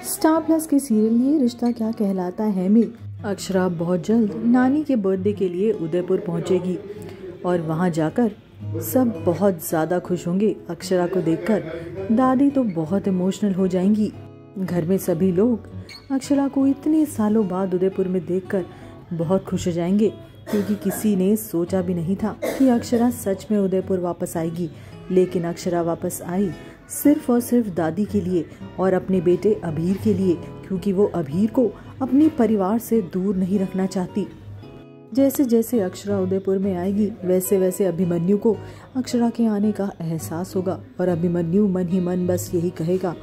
Star plus के serial ये रिश्ता क्या कहलाता है में अक्षरा बहुत जल्द नानी के बर्थडे के लिए उदयपुर पहुंचेगी और वहां जाकर सब बहुत ज़्यादा खुश होंगे अक्षरा को देखकर। दादी तो बहुत इमोशनल हो जाएंगी। घर में सभी लोग अक्षरा को इतने सालों बाद उदयपुर में देखकर बहुत खुश हो जाएंगे, क्योंकि किसी ने सोचा भी नहीं था कि अक्षरा सच में उदयपुर वापस आएगी। लेकिन अक्षरा वापस आई सिर्फ और सिर्फ दादी के लिए और अपने बेटे अभीर के लिए, क्योंकि वो अभीर को अपने परिवार से दूर नहीं रखना चाहती। जैसे जैसे अक्षरा उदयपुर में आएगी वैसे वैसे अभिमन्यु को अक्षरा के आने का एहसास होगा और अभिमन्यु मन ही मन बस यही कहेगा,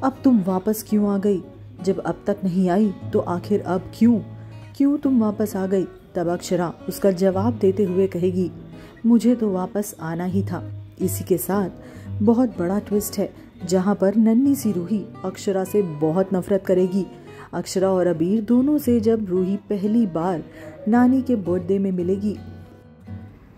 अब तुम वापस क्यों आ गई? जब अब तक नहीं आई तो आखिर अब क्यों तुम वापस आ गई? तब अक्षरा उसका जवाब देते हुए कहेगी, मुझे तो वापस आना ही था। इसी के साथ बहुत बड़ा ट्विस्ट है, जहां पर नन्ही सी रूही अक्षरा से बहुत नफरत करेगी। अक्षरा और अबीर दोनों से जब रूही पहली बार नानी के बर्थडे में मिलेगी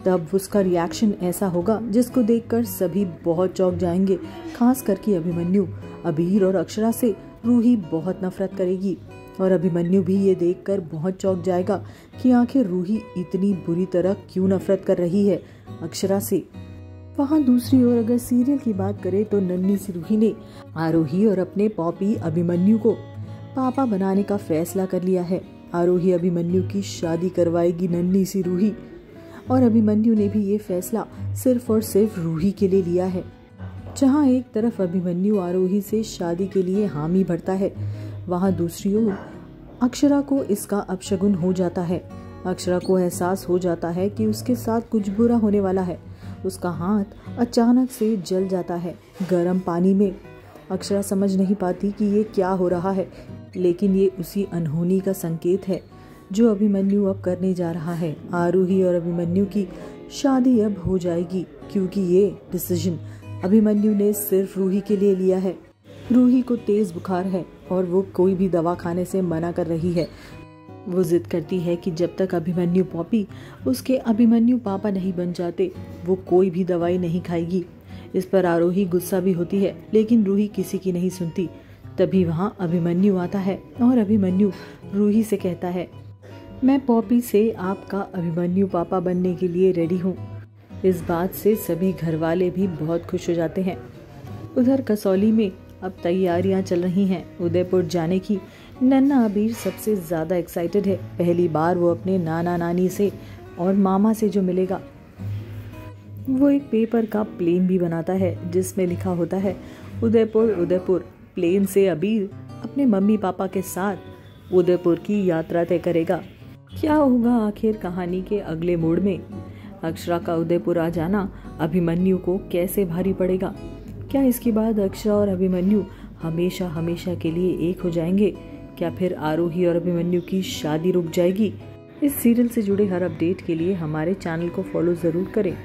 तब उसका रिएक्शन ऐसा होगा जिसको देखकर सभी बहुत चौंक जाएंगे, खास करके अभिमन्यु। अबीर और अक्षरा से रूही बहुत नफरत करेगी और अभिमन्यु भी ये देखकर बहुत चौंक जाएगा कि आखिर रूही इतनी बुरी तरह क्यों नफरत कर रही है अक्षरा से। वहाँ दूसरी ओर अगर सीरियल की बात करें तो नन्ही सी रूही ने आरोही और अपने पॉपी अभिमन्यु को पापा बनाने का फैसला कर लिया है। आरोही अभिमन्यु की शादी करवाएगी नन्ही सी रूही और अभिमन्यु ने भी ये फैसला सिर्फ और सिर्फ रूही के लिए लिया है। जहाँ एक तरफ अभिमन्यु आरोही से शादी के लिए हामी भरता है, वहाँ दूसरी ओर अक्षरा को इसका अपशगुन हो जाता है। अक्षरा को एहसास हो जाता है कि उसके साथ कुछ बुरा होने वाला है। उसका हाथ अचानक से जल जाता है गर्म पानी में। अक्षरा समझ नहीं पाती कि ये क्या हो रहा है, लेकिन ये उसी अनहोनी का संकेत है जो अभिमन्यु अब करने जा रहा है। आरोही और अभिमन्यु की शादी अब हो जाएगी, क्योंकि ये डिसीजन अभिमन्यु ने सिर्फ रूही के लिए लिया है। रूही को तेज बुखार है और वो कोई भी दवा खाने से मना कर रही है। वो जिद करती है कि जब तक अभिमन्यु पॉपी उसके अभिमन्यु पापा नहीं बन जाते वो कोई भी दवाई नहीं खाएगी। इस पर आरोही गुस्सा भी होती है, लेकिन रूही किसी की नहीं सुनती। तभी वहाँ अभिमन्यु आता है और अभिमन्यु रूही से कहता है, मैं पॉपी से आपका अभिमन्यु पापा बनने के लिए रेडी हूँ। इस बात से सभी घर वाले भी बहुत खुश हो जाते हैं। उधर कसौली में अब तैयारियां चल रही हैं उदयपुर जाने की। नन्हा अबीर सबसे ज़्यादा एक्साइटेड है। पहली बार वो अपने नाना नानी से और मामा से जो मिलेगा। वो एक पेपर का प्लेन भी बनाता है जिसमें लिखा होता है, उदयपुर उदयपुर। प्लेन से अबीर अपने मम्मी पापा के साथ उदयपुर की यात्रा तय करेगा। क्या होगा आखिर कहानी के अगले मोड़ में? अक्षरा का उदयपुर आ जाना अभिमन्यु को कैसे भारी पड़ेगा? क्या इसके बाद अक्षरा और अभिमन्यु हमेशा हमेशा के लिए एक हो जाएंगे? क्या फिर आरोही और अभिमन्यु की शादी रुक जाएगी? इस सीरियल से जुड़े हर अपडेट के लिए हमारे चैनल को फॉलो जरूर करें।